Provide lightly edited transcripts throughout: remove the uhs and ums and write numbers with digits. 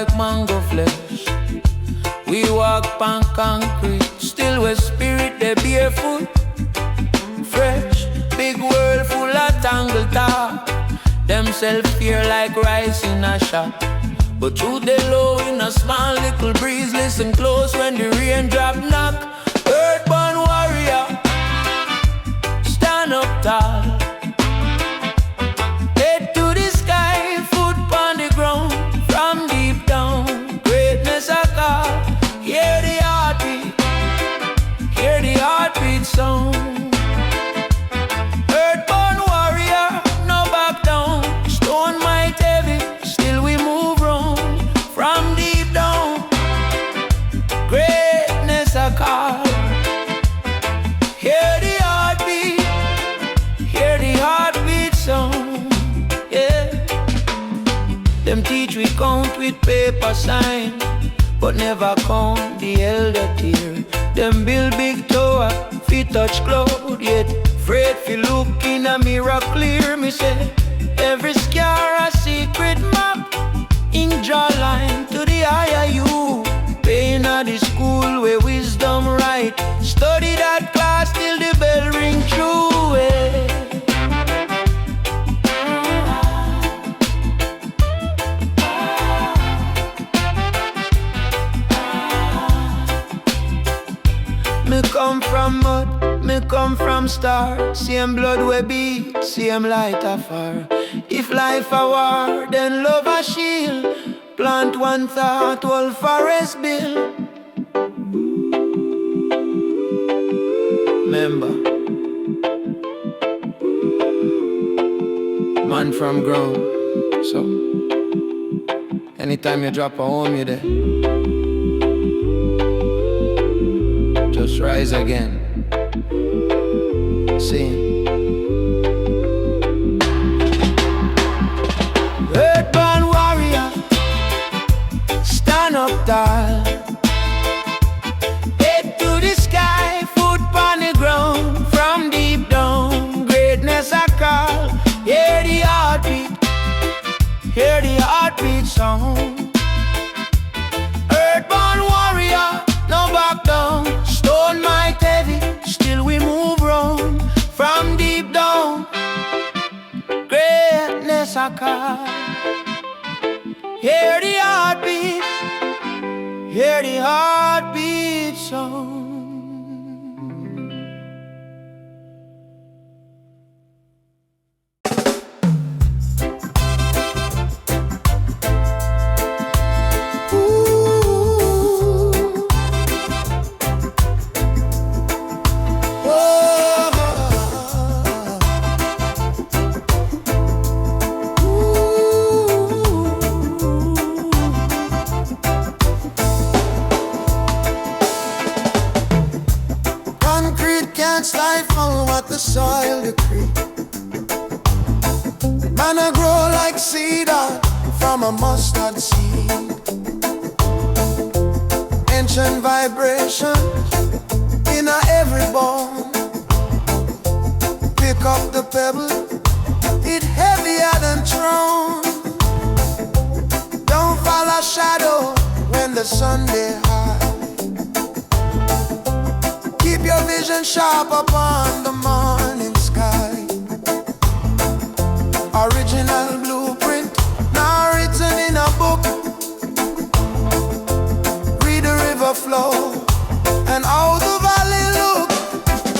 like mango flesh. We walk on concrete, still with spirit they barefoot. Fresh, big world full of tangle talk. Them self-fear like rice in a shop. But through the low in a small little breeze, listen close when the raindrop knock. Earthborn warrior, stand up tall. Head to the sky, foot on the ground. From deep down, greatness I call. Hear the heartbeat sound. Earthborn warrior, no back down. Stone might heavy, still we move round. From deep down, greatness I call. Hear the heartbeat sound. Yeah. Them teach we count with paper sign, but never count the elder tier. Them build big tower, feet touch cloud, yet afraid fi look in a mirror clear. Me say, every scar a secret map, in draw line to the higher you. Pain at the school where wisdom right. Study that class till the bell ring true. Me come from mud, me come from star. Same blood we beat, same light a fire. If life a war, then love a shield. Plant one thought, whole forest build. Remember, man from ground. So, anytime you drop a home, you there. Just rise again. Sing. Earthborn warrior, stand up tall. Head to the sky, foot on the ground. From deep down, greatness I call. Hear the heartbeat sound. Earthborn warrior, no back down. Stone might heavy, still we move round. From deep down, greatness I call. Hear the heartbeat sound. Stifle what the soil decree. Man I grow like cedar from a mustard seed. Ancient vibration in every bone. Pick up the pebble, it heavier than throne. Don't follow shadow when the sun dey high. Keep your vision sharp upon the morning sky. Original blueprint, now written in a book. Read the river flow and how the valley look.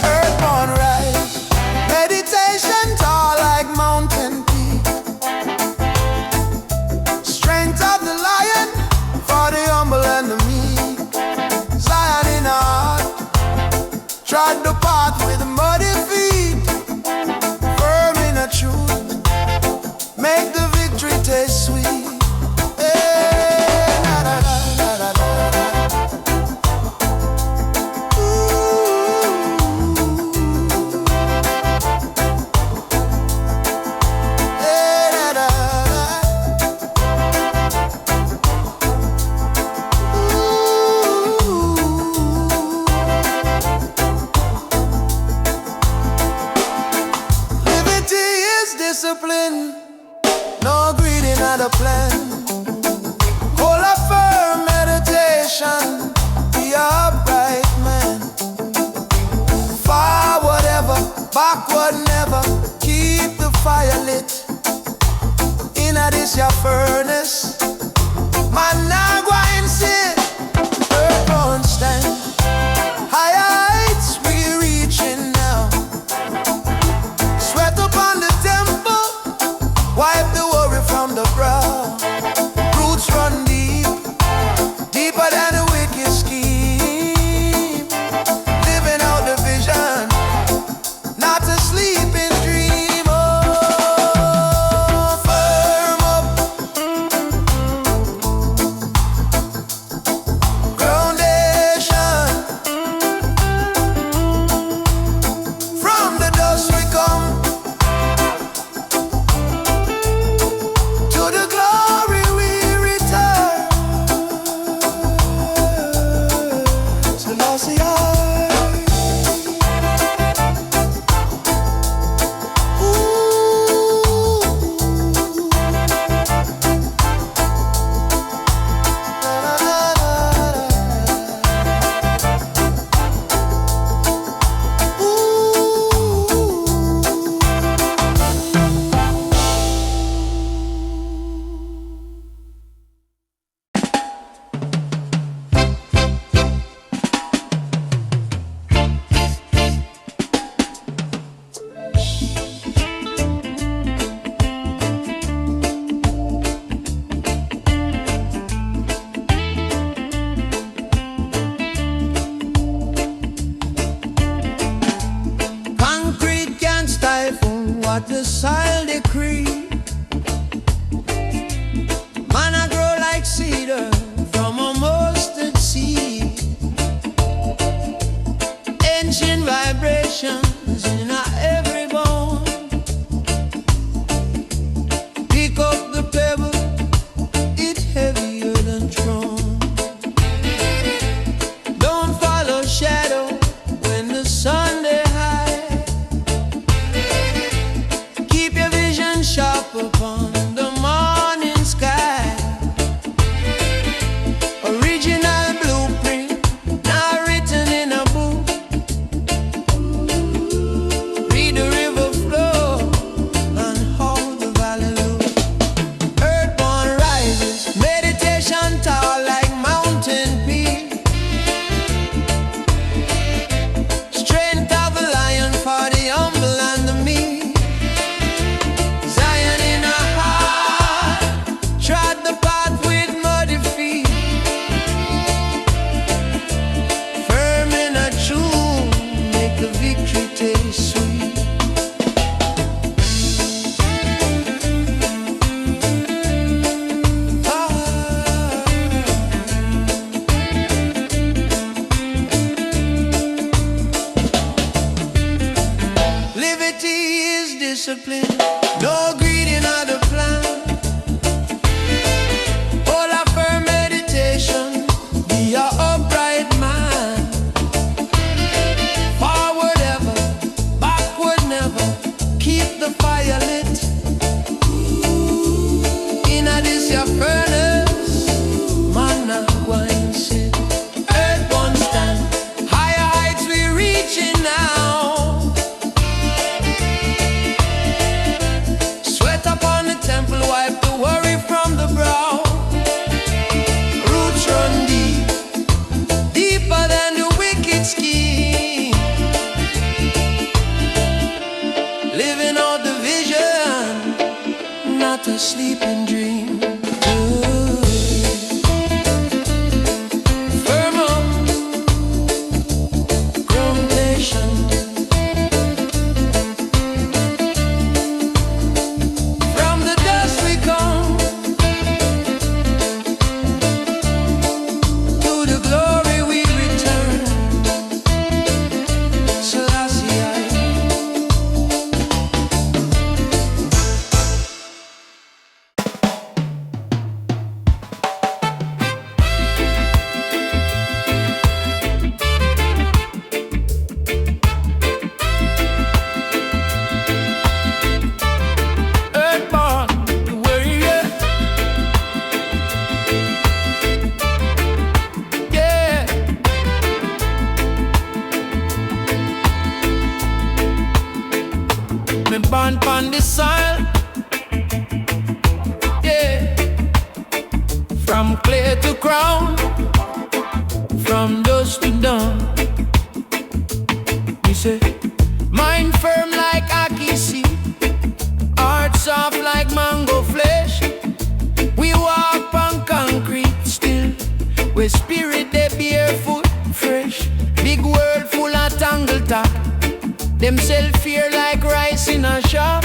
Earthborn rise, meditation tall like mountain peak. Strength of the lion for the humble and the meek. Zion in our heart, trod the path with muddy feet. Firm in a truth, make the victory taste sweet. Hey, na, na, na, na, na, na. Hey, na, na, na. Discipline, no greed in other plan. Hold up a this your furnace. Man, now go and sit. Earthborn stand. Higher heights we reaching now. Sweat upon the temple. Wipe the worry from the brow. Roots run deep, deeper than a wicked scheme. Living out the vision, not a sleeping dream. Oh, firm up, groundation. From the dust we come, to the glory we return. Selassie, concrete can't stifle what the soil decree. Man, I grow like cedar from a mustard seed. Ancient vibrations in every bone. Pick up the pebble, it heavier than throne. Don't follow shadow when the sun they high. Keep your vision sharp upon the morning sky. Original blueprint, now written in a book. Read the river flow and how the valley looks. Earthborn rises, meditation tower like mountain peak. Strength of a lion for the humble and the meek. Zion in our heart, trod the path with muddy feet. Firm in a truth, make the victory taste sweet. Liberty is discipline, no greed in other plan. All our firm meditation, be a upright man. Forward ever, backward never, keep the fire lit. In a this your furnace, man, now go and sit. Earthborn stand, higher heights we reaching now. Sweat upon the temple, wipe the worry from the brow. Roots run deep, deeper than the wicked scheme. Living out the vision, not a sleeping dream. Firm up, groundation. From the dust we come, to the glory we return. Selassie, clay to crown, from dust to dawn. Me say, mind firm like ackee seed, heart soft like mango flesh. We walk on concrete still, where spirit they barefoot fresh. Big world full of tangle talk, them sell fear like rice in a shop.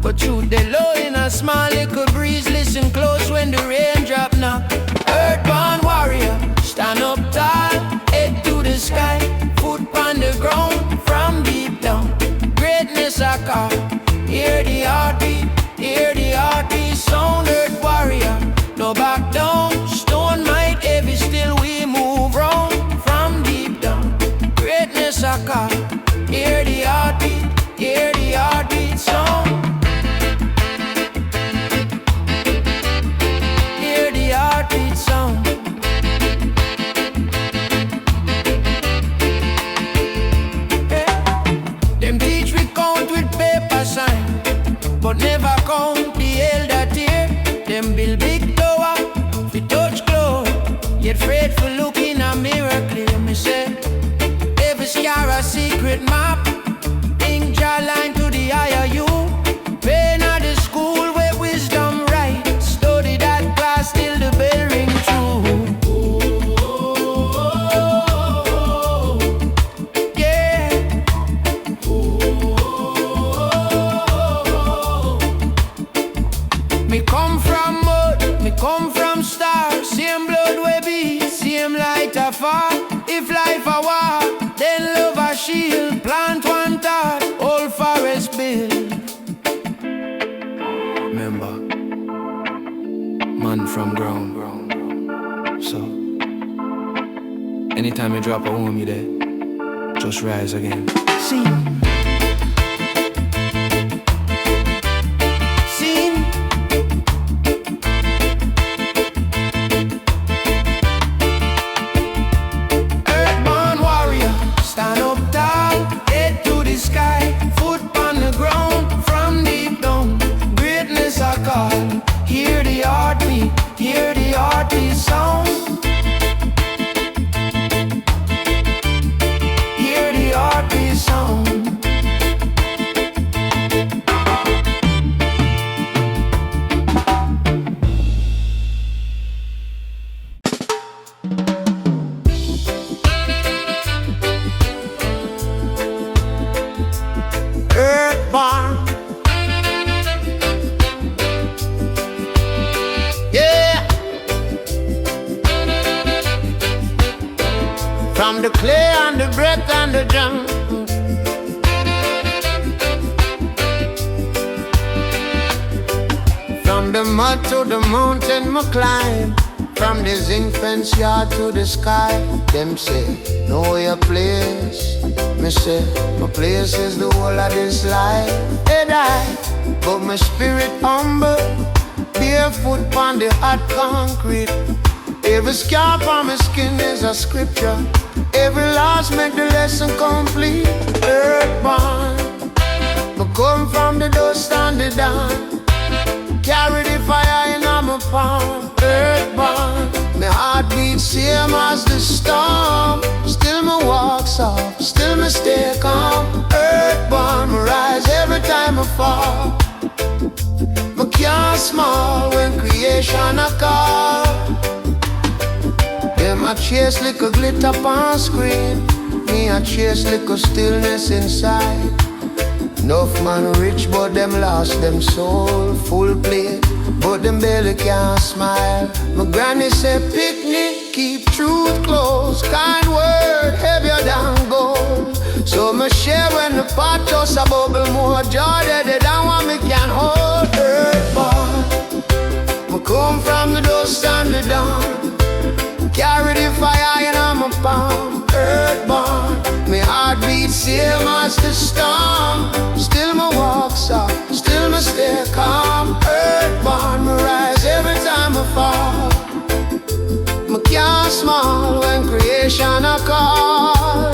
But truth they low in a small little breeze. Listen close when the raindrop knock. Earthborn warrior, stand up tall, head to the sky, foot on the ground, from deep down. Greatness I call, hear the heartbeat, hear the heartbeat sound. Earth warrior, no back down. Stone might heavy, still we move round, from deep down. Greatness I call, hear the heartbeat, hear the heartbeat sound. Hear the heartbeat sound. Them teach we count with paper sign, but never count the elder tier. Them build big tower, we touch close, yet faithful look in a mirror clear. Me say, every scar a secret map, ink jaw line to the higher you. Pain at the school where wisdom right, study that class till the bell ring true. Yeah. Me come from mud, me come from stars. Same blood we beat, same light afar. If life a war, then love a shield. Plant one thought, old forest build. Remember, man from ground. So, anytime you drop a home, you there, just rise again. Sing. Hear the heartbeat, hear the heartbeat sound. Hear the heartbeat sound. Earthborn. From the clay and the breath and the drum, from the mud to the mountain me climb, from the zinc fence yard to the sky. Them say, know your place. Me say, my place is the whole of this life. Hey, die, but my spirit humble, barefoot on the hot concrete. Every scar on my skin is a scripture. Every loss make the lesson complete. Earthborn, me come from the dust and the dawn, carry the fire in my palm. Earthborn, my heart beats same as the storm. Still me walk soft, still me stay calm. Earthborn, me rise every time I fall. Me can't small when creation a call. Them a chase like a glitter on screen, me a chase like a stillness inside. Enough man rich but them lost them soul. Full plate but them barely can't smile. My granny said picnic, keep truth close. Kind word heavier than gold. So me share when the pot just a bubble. More joy that they don't want me can hold. Earthborn, me come from the dust and the dawn, carry the fire in my palm. Earthborn, my heart beats same as the storm. Still me walk soft, still me stay calm. Earthborn, me rise every time I fall. Me can't small when creation a call.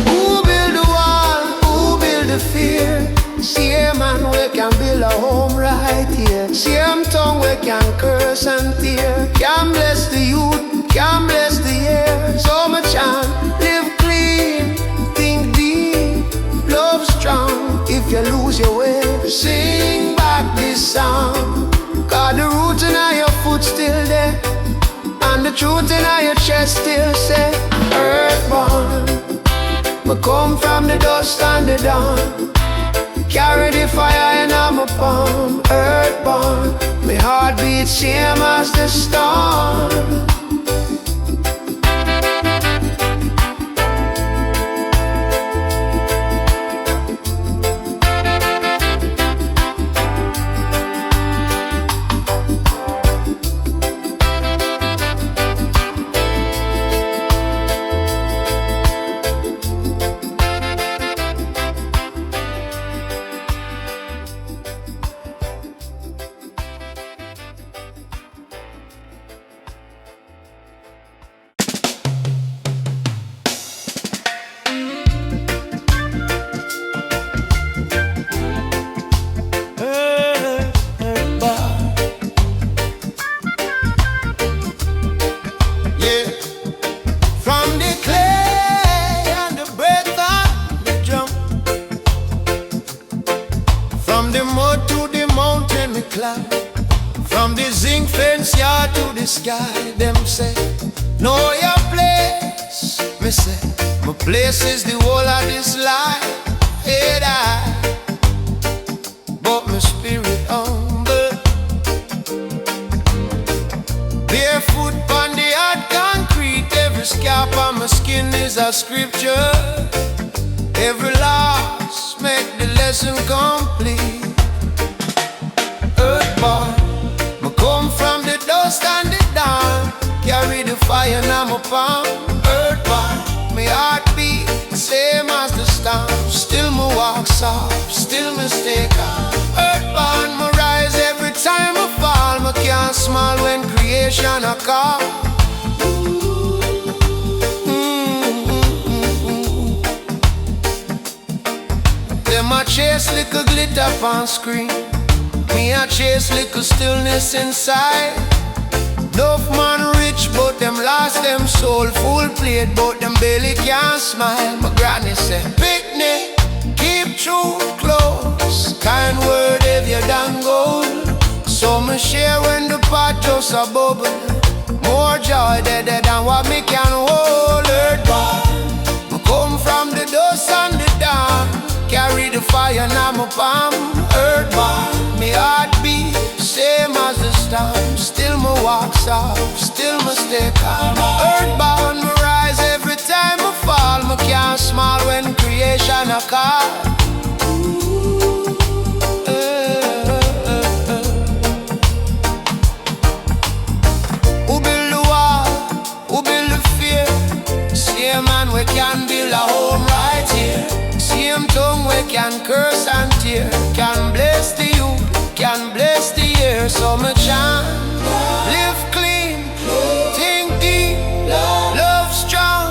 Who build the wall? Who build the fear? See a man we can build a home right here. Same tongue we can curse and tear. Can bless the youth, can bless the air. So much chant, live clean, think deep, love strong. If you lose your way, sing back this song. Cause the root in your foot still there, and the truth in your chest still say, Earthborn. Me come from the dust and the dawn, carry the fire in my palm. Earthborn, my heart beats same as the storm. From the zinc fence yard to the sky, them say, know your place. Me say, my place is the whole of this life. Hey, but my spirit humble. Barefoot on the hard concrete, every scalp on my skin is a scripture. Every loss make the lesson complete. Earthborn, me come from the dust and the dawn, carry the fire in my palm. Earthborn, my heart beat same as the storm. Still me walk soft, still me stay calm. Earthborn, me rise every time I fall. Me can't smile when creation a call. Them a chase little glitter on screen, me a chase little stillness inside. Enough man rich, but them lost them soul. Full plate, but them belly can't smile. My granny said, picnic, keep true close. Kind word heavier than gold. So me share when the pot just a bubble. More joy dead than what me can hold. Earthborn, me come from the dust and the dawn, carry the fire in my palm. Earthborn, me heart beat same as the storm. Still me walk soft, still me stay calm. Earthborn, me rise every time I fall. Me can't smile when creation a call. Who build the wall? Who build the fear? Same man we can build a home right here. Same tongue we can curse and tear. Can bless the youth, can bless the air. So me chant, live clean, think deep, love strong.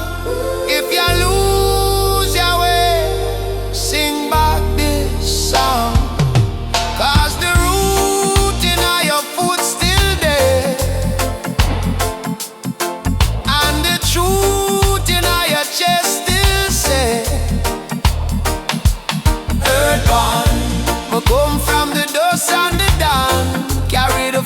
If you lose your way, sing back this song. Cause the root in your foot still there, and the truth in your chest still say, Earthborn, me come from the dust and the dawn, carry the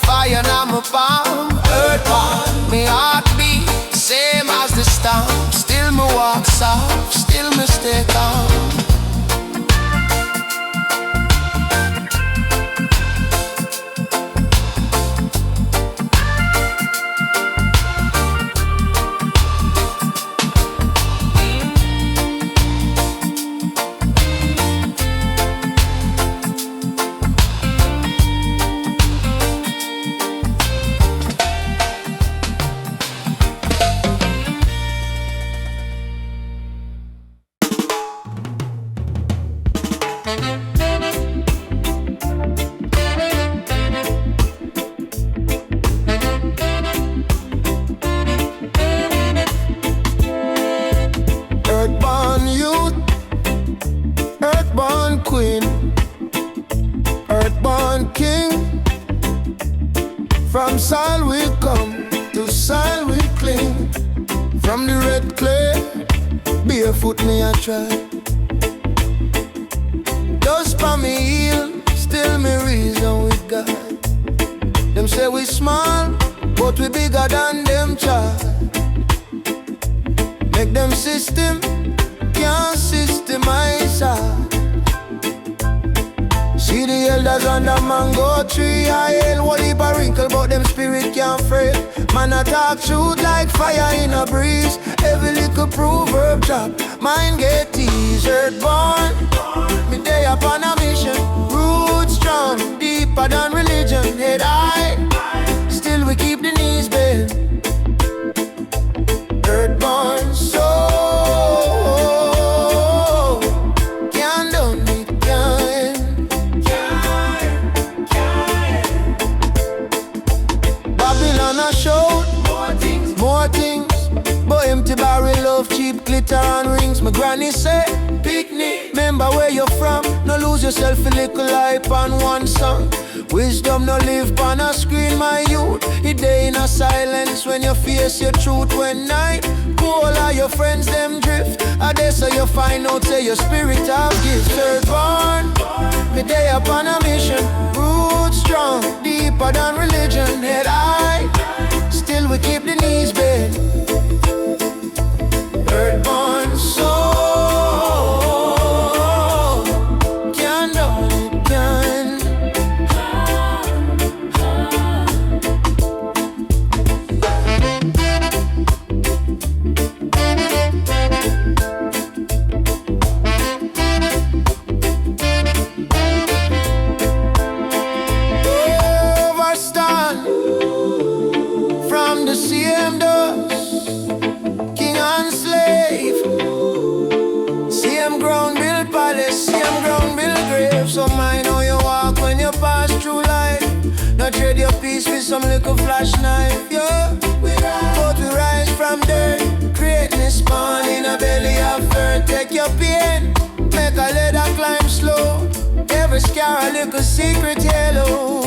From soil we come, to soil we cling. From the red clay, barefoot me I try. Dust for me heel, still me reason with God. Them say we small, but we bigger than them child. Make them system, can't systemize us. See the elders on the mango tree, I hail what heap a wrinkle, but them spirit can't fret. Man a talk truth like fire in a breeze. Every little proverb drop, mine get teased. Earthborn, me day upon a mission. Roots strong, deeper than religion. Head high, still we keep the knees bent. Earthborn soul, can't done it, can't. Babylon a show more things, but empty barrel of cheap glitter and rings. My granny say, picnic, remember where you're from. No lose yourself a little hype on one song. Wisdom no live on a screen, my youth. It day in a silence when you face your truth. When night cool, all your friends them drift. A day so you find out say your spirit have gifts. Earthborn, me day upon a mission. Roots strong, deeper than religion. Head high, still we keep the knees bent. Earthborn soul, can't do it, can't. Overstand from the same dust, king and slave. Same ground build palace, same ground build grave. So mind how you walk when you pass through life. Not trade your peace with some little flash knife, yeah. But we rise from dirt, greatness born in a belly of earth. Take your pain, make a leather climb slow. Every scar a little secret hello.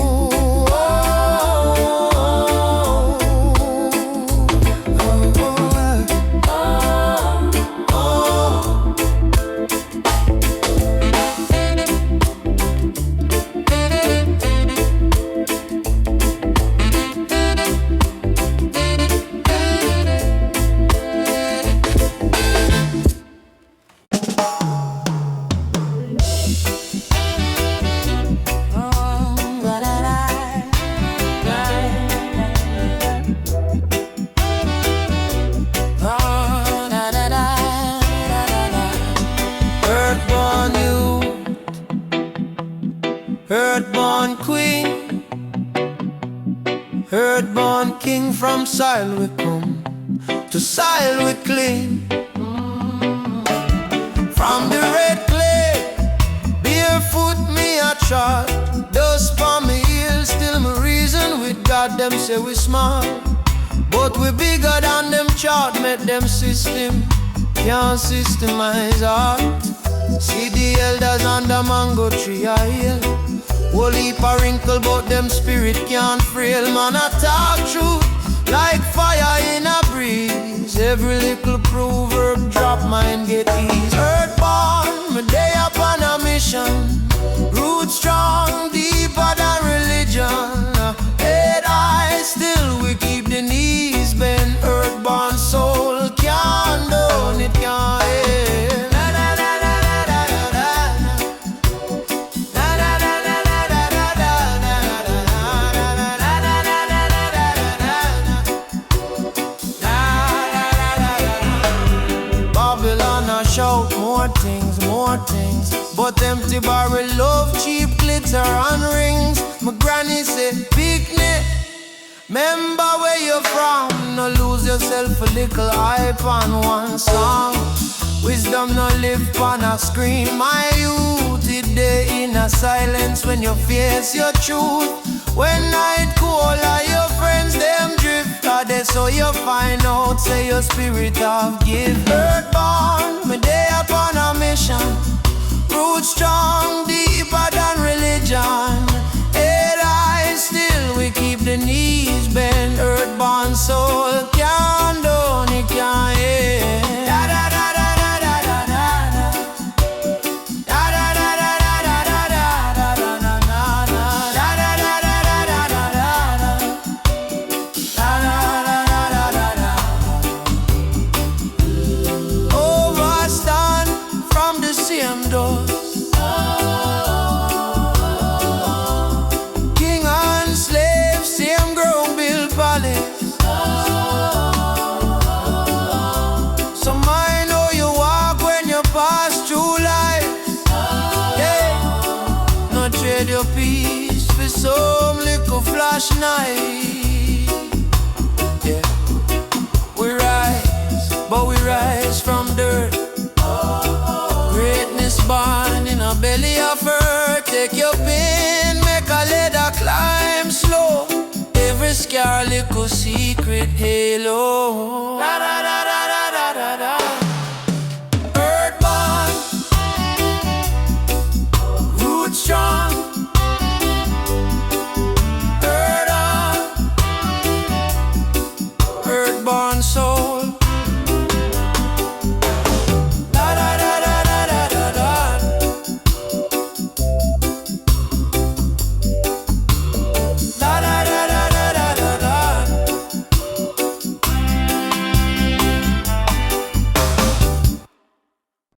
Earthborn queen, Earthborn king. From soil we come, to soil we cling. From the red clay, barefoot me a trot. Dust for me heel, still me reason with God. Them say we smart, but we bigger than them chart. Make them system, can't systemize art. See the elders on the mango tree, I hail. Whole heap a wrinkle, but them spirit can't frail. Man a talk truth like fire in a breeze. Every little proverb drop, mine get ease. Earthborn, me day upon a mission. Roots strong, deeper than religion. Head high, still we keep the knees bent. Earthborn soul can't down, it can't end. Shout more things, but empty barrel of cheap glitter and rings. My granny said, picnic, remember where you're from. No lose yourself a little hype on one song. Wisdom no live on a screen, my youth. It day in a silence when you face your truth. When night cool, all your friends them drift. That's so you find out, say your spirit have give. Earthborn, me day upon a mission. Roots strong, deeper than religion. Head high, still we keep the knees some little flash night. Yeah, we rise, but we rise from dirt. Greatness born in a belly of earth. Take your pain, make a ladder climb slow. Every scar, little secret halo. Da, da, da, da.